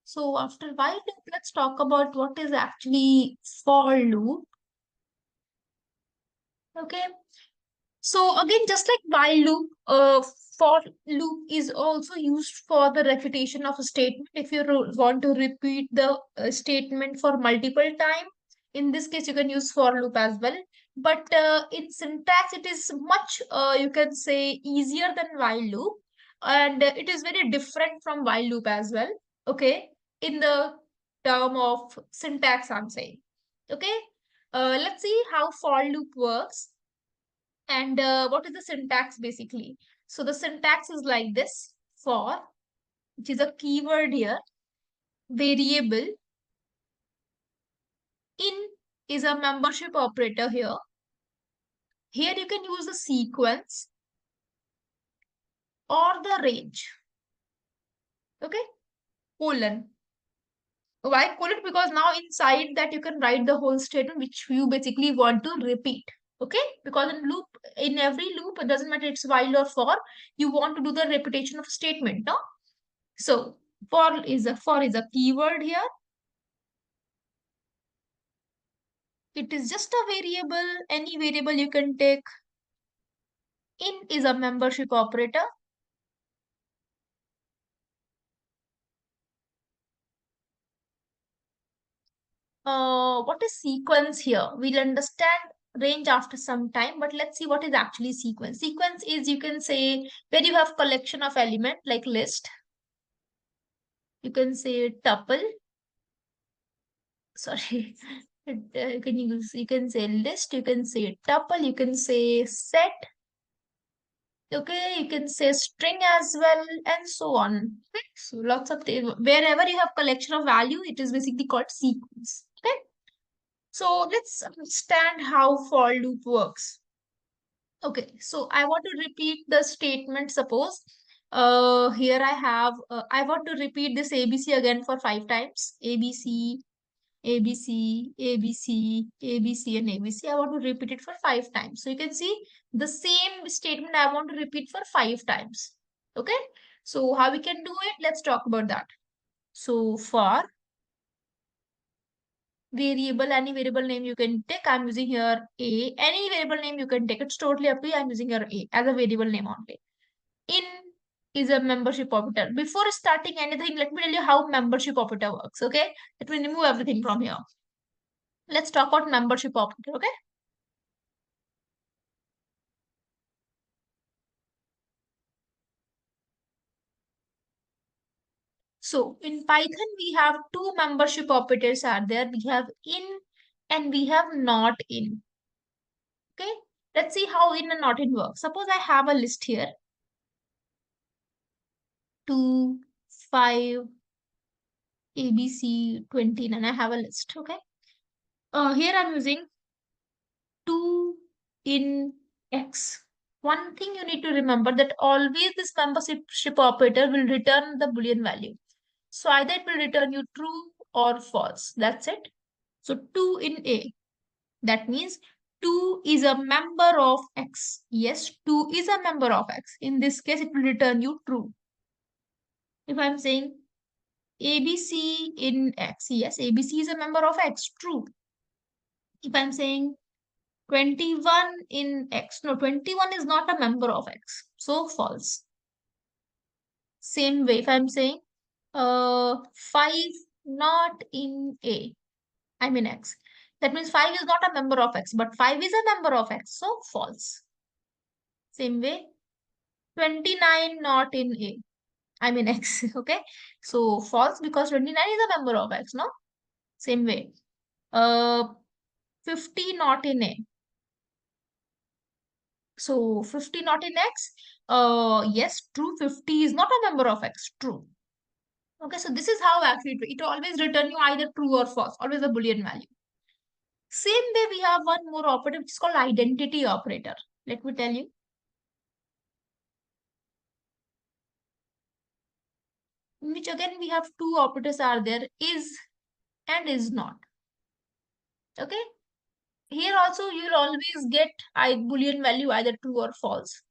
So after while loop, let's talk about what is actually for loop. Okay. So again, just like while loop, for loop is also used for the repetition of a statement. If you want to repeat the statement for multiple time, in this case, you can use for loop as well. But in syntax, it is much, you can say, easier than while loop. And it is very different from while loop as well. Okay. In the term of syntax, I'm saying. Okay. Let's see how for loop works. And what is the syntax basically? So the syntax is like this: for, which is a keyword here, variable, in is a membership operator here. Here you can use the sequence or the range. Okay, colon. Why colon? Because now inside that you can write the whole statement which you basically want to repeat. Okay, because in loop, in every loop, it doesn't matter it's while or for, you want to do the repetition of statement. No, so for is a keyword here. It is just a variable, any variable you can take. In is a membership operator. What is sequence here? We'll understand range after some time, but let's see what is actually sequence. Sequence is, you can say, where you have collection of element like list. You can say tuple. Sorry. You can say list, you can say tuple, you can say set. Okay, you can say string as well, and so on. Okay, so lots of things. Wherever you have collection of value, it is basically called sequence. Okay, so let's understand how for loop works. Okay, so I want to repeat the statement. Suppose here I want to repeat this ABC again for 5 times. ABC, ABC, ABC, ABC, and ABC. I want to repeat it for 5 times. So you can see the same statement I want to repeat for 5 times. Okay. So how we can do it? Let's talk about that. So for variable, any variable name you can take. I'm using here A. Any variable name you can take. It's totally up to you. I'm using here A as a variable name only. In is a membership operator. Before starting anything, let me tell you how membership operator works. Okay. Let me remove everything from here. Let's talk about membership operator. Okay. So in Python, we have two membership operators are there. We have in and we have not in. Okay. Let's see how in and not in works. Suppose I have a list here, 2, 5, ABC, 29. I have a list. Okay. Here I'm using 2 in X. One thing you need to remember that always this membership operator will return the Boolean value. So either it will return you true or false. That's it. So 2 in A. That means 2 is a member of X. Yes, 2 is a member of X. In this case, it will return you true. If I'm saying ABC in X, yes, ABC is a member of X. True. If I'm saying 21 in X, no, 21 is not a member of X. So false. Same way, if I'm saying 5 not in A, I mean X. That means 5 is not a member of X, but 5 is a member of X. So false. Same way, 29 not in A. I mean X. Okay. So false because 29 is a member of X, no? Same way. Uh 50 not in A. So 50 not in X. Yes, true. 50 is not a member of X. True. Okay, so this is how actually it always return you either true or false, always a Boolean value. Same way we have one more operator which is called identity operator. Let me tell you. In which again we have two operators are there, is and is not. Okay. Here also you'll always get a Boolean value either true or false.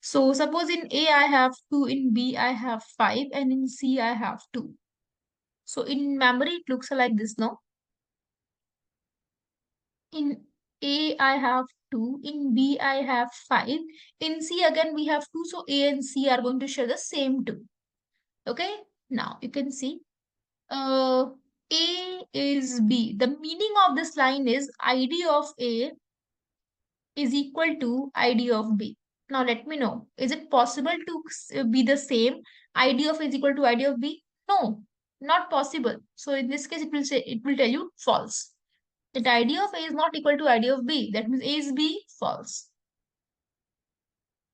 So suppose in A I have 2, in B I have 5, and in C I have 2. So in memory it looks like this now. In A I have 2, in B I have 5, in C again we have 2, so A and C are going to share the same 2. Okay, now you can see uh, A is B. The meaning of this line is ID of A is equal to ID of B. Now let me know, is it possible to be the same? ID of A is equal to ID of B? No, not possible. So in this case, it will tell you false. That ID of A is not equal to ID of B. That means A is B, false.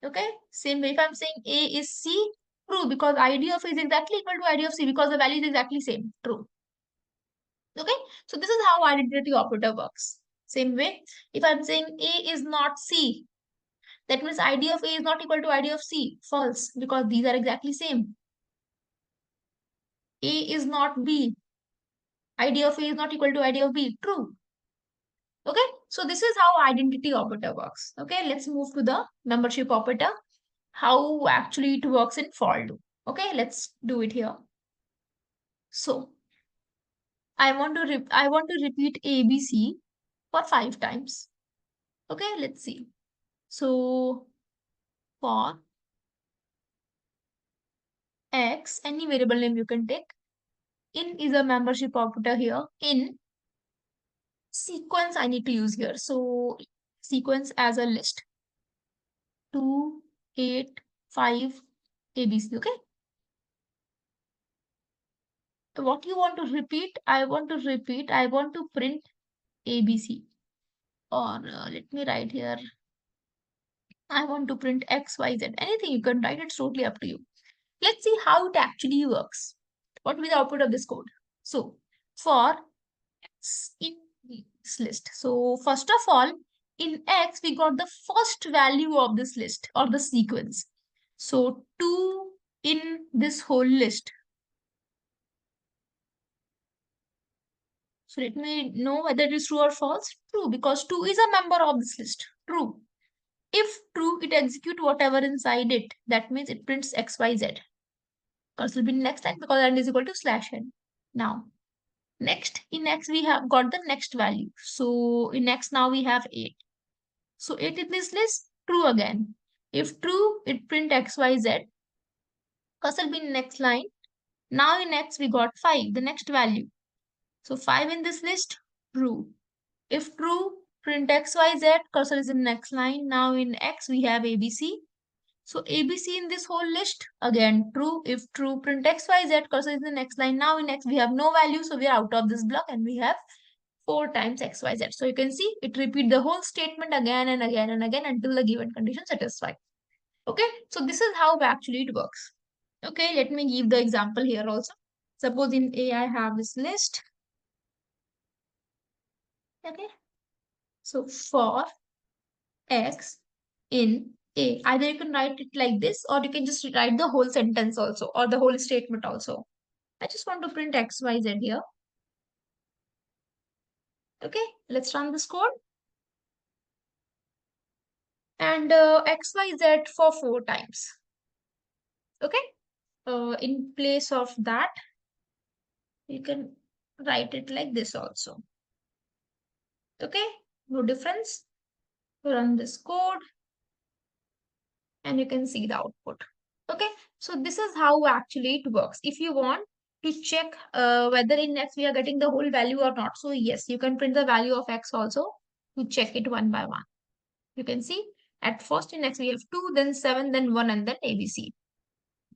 Okay. Same way, if I'm saying A is C, true, because ID of A is exactly equal to ID of C because the value is exactly same. True. Okay. So this is how identity operator works. Same way, if I'm saying A is not C, that means ID of A is not equal to ID of C. False, because these are exactly same. A is not B. ID of A is not equal to ID of B. True. Okay. So this is how identity operator works. Okay. Let's move to the membership operator. How actually it works in for loop. Okay. Let's do it here. So I want to repeat ABC for 5 times. Okay. Let's see. So for X, any variable name you can take. In is a membership operator here. In sequence I need to use here. So sequence as a list 2, 8, 5, ABC. Okay. So what you want to repeat? I want to repeat. I want to print ABC. Or let me write here. I want to print X, Y, Z. Anything you can write. It's totally up to you. Let's see how it actually works. What will be the output of this code? So for X in this list. So first of all, in X, we got the first value of this list or the sequence. So 2 in this whole list. So let me know whether it is true or false. True, because 2 is a member of this list. True. If true, it executes whatever inside it. That means it prints XYZ. Because it will be next line because n is equal to slash n. Now, next, in X, we have got the next value. So in X, now we have 8. So 8 in this list, true again. If true, it print XYZ. Because it will be next line. Now in X, we got 5, the next value. So 5 in this list, true. If true, print XYZ, cursor is in next line. Now in X, we have ABC. So ABC in this whole list, again true. If true, print XYZ, cursor is in the next line. Now in X, we have no value, so we are out of this block and we have 4 times XYZ. So you can see it repeat the whole statement again and again and again until the given condition satisfied. Okay, so this is how actually it works. Okay, let me give the example here also. Suppose in A, I have this list. Okay, so for X in A. Either you can write it like this or you can just write the whole sentence also or the whole statement also. I just want to print X, Y, Z here. Okay, let's run this code. And X, Y, Z for 4 times. Okay, in place of that, you can write it like this also. Okay, no difference. Run this code and you can see the output. Okay, so this is how actually it works. If you want to check whether in X we are getting the whole value or not, so yes, you can print the value of X also to check it one by one. You can see at first in X we have 2, then 7, then 1, and then ABC.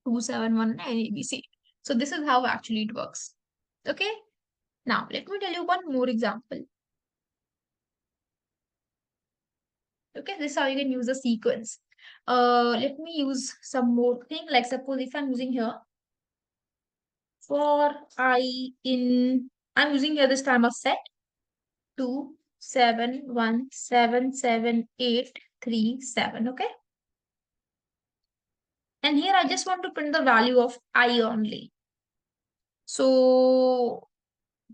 2, 7, 1, and ABC. So this is how actually it works. Okay, now let me tell you one more example. Okay, this is how you can use a sequence. Let me use some more thing. Like suppose if I'm using here for I'm using here this time of set 2, 7, 1, 7, 7, 8, 3, 7. Okay. And here I just want to print the value of I only. So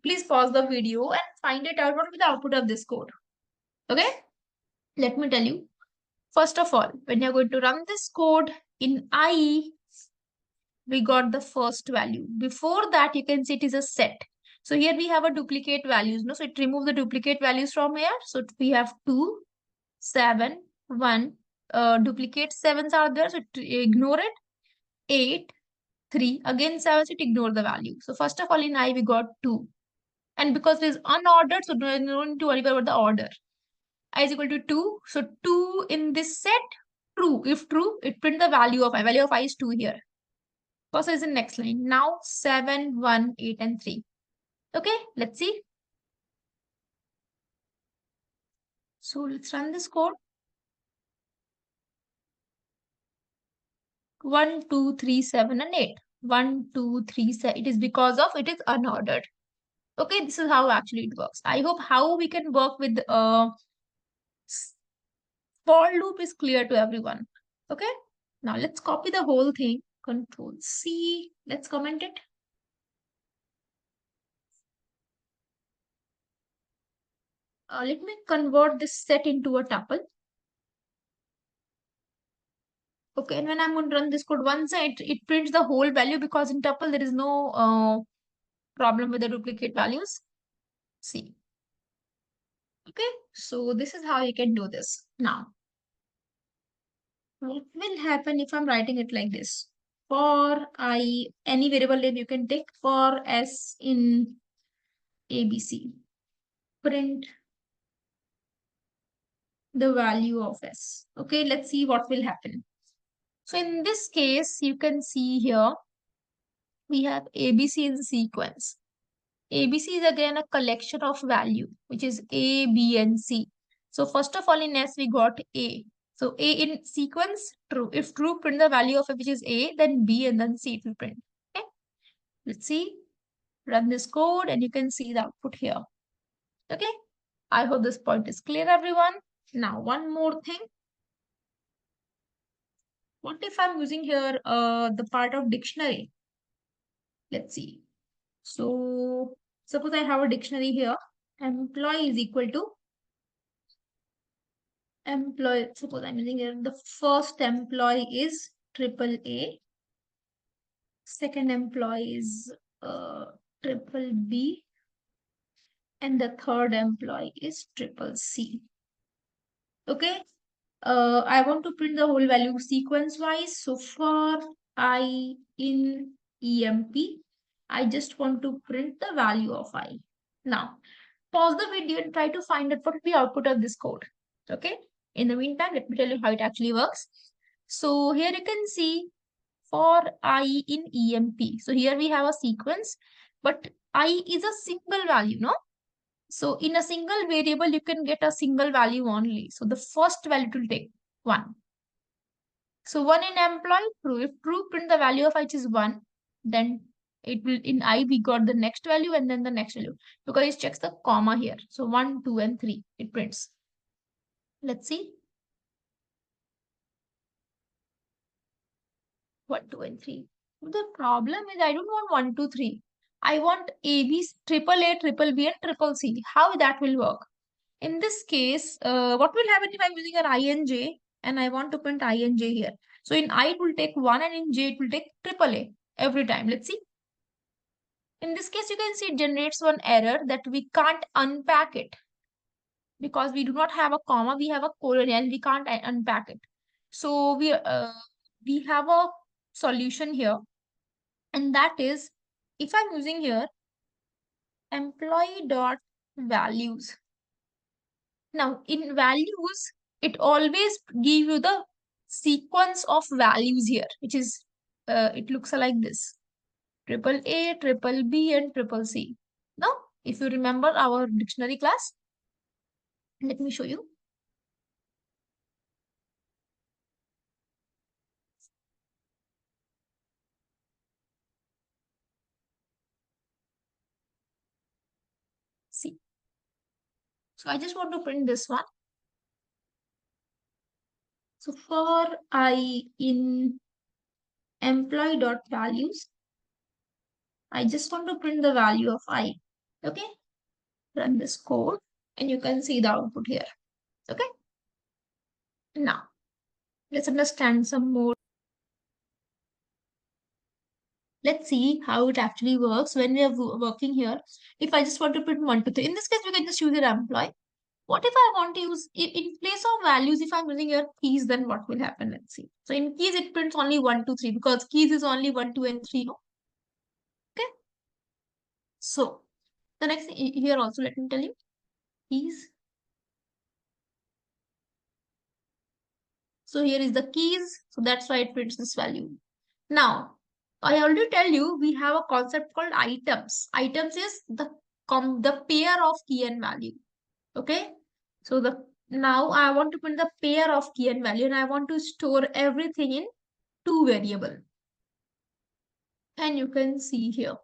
please pause the video and find it out what will be the output of this code. Okay. Let me tell you. First of all, when you're going to run this code in I, we got the first value. Before that, you can see it is a set. So here we have a duplicate values. No? So it removes the duplicate values from here. So we have 2, 7, 1. Duplicate 7s are there. So ignore it. 8, 3. Again 7, so it ignore the value. So first of all, in I, we got 2. And because it is unordered, so no need to worry about the order. I is equal to 2. So 2 in this set, true. If true, it print the value of I. Value of I is 2 here. Because is in next line. Now 7, 1, 8, and 3. Okay, let's see. So let's run this code. 1, 2, 3, 7, and 8. 1, 2, 3, 7. It is because of it is unordered. Okay, this is how actually it works. I hope how we can work with for loop is clear to everyone. Okay, now let's copy the whole thing. Control C. Let's comment it. Let me convert this set into a tuple. Okay, and when I'm going to run this code once, it prints the whole value because in tuple there is no problem with the duplicate values. See. Okay, so this is how you can do this. Now, what will happen if I'm writing it like this? For I, any variable name you can take for S in ABC. Print the value of S. Okay, let's see what will happen. So in this case, you can see here, we have ABC in sequence. ABC is again a collection of value, which is A, B, and C. So first of all, in S, we got A. So A in sequence, true. If true, print the value of it, which is A, then B, and then C it will print. Okay. Let's see. Run this code, and you can see the output here. Okay. I hope this point is clear, everyone. Now, one more thing. What if I'm using here the part of dictionary? Let's see. So, suppose I have a dictionary here. Employee is equal to employee. Suppose I'm using here the first employee is triple A. Second employee is triple B. And the third employee is triple C. Okay. I want to print the whole value sequence wise. So for I in EMP, I just want to print the value of I. Now, pause the video and try to find out what will be output of this code. Okay. In the meantime, let me tell you how it actually works. So here you can see for I in EMP. So here we have a sequence, but I is a single value, no? So in a single variable, you can get a single value only. So the first value will take 1. So 1 in employee, true. If true, print the value of which is 1. Then it will, in I, we got the next value and then the next value. Because it checks the comma here. So 1, 2, and 3, it prints. Let's see. 1, 2, and 3. The problem is I don't want 1, 2, 3. I want A, B, triple A, triple B, and triple C. How that will work? In this case, what will happen if I'm using an INJ and I want to print INJ here? So in I it will take 1 and in J it will take triple A every time. Let's see. In this case, you can see it generates one error that we can't unpack it because we do not have a comma, we have a colon and we can't unpack it. So we have a solution here, and that is if I'm using here employee dot values. Now, in values, it always give you the sequence of values here, which is, it looks like this. Triple A, triple B, and triple C. Now, if you remember our dictionary class, let me show you. See. So I just want to print this one. So for I in employee dot values, I just want to print the value of I. Okay. Run this code and you can see the output here. Okay. Now, Let's understand some more. Let's see how it actually works when we are working here. If I just want to put 1 to 3, in this case, we can just use your employee. What if I want to use, in place of values, if I'm using your keys, then what will happen? Let's see. So in keys, it prints only 1, 2, 3 because keys is only 1, 2, and 3. No? Okay. So the next thing here also, let me tell you, keys. So here is the keys. So that's why it prints this value. Now, I already tell you we have a concept called items. Items is the pair of key and value. Okay. So the now I want to print the pair of key and value, and I want to store everything in two variable. And you can see here.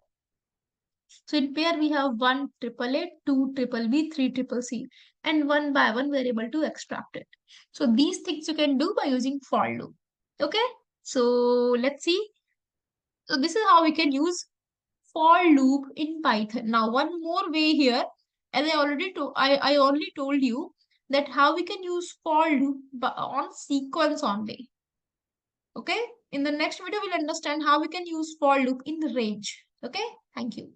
So in pair we have 1 triple A, 2 triple B, 3 triple C, and one by one we are able to extract it. So these things you can do by using for loop. Okay. So let's see. So this is how we can use for loop in Python. Now one more way here, as I already told you that how we can use for loop on sequence only. Okay. In the next video, we'll understand how we can use for loop in range. Okay. Thank you.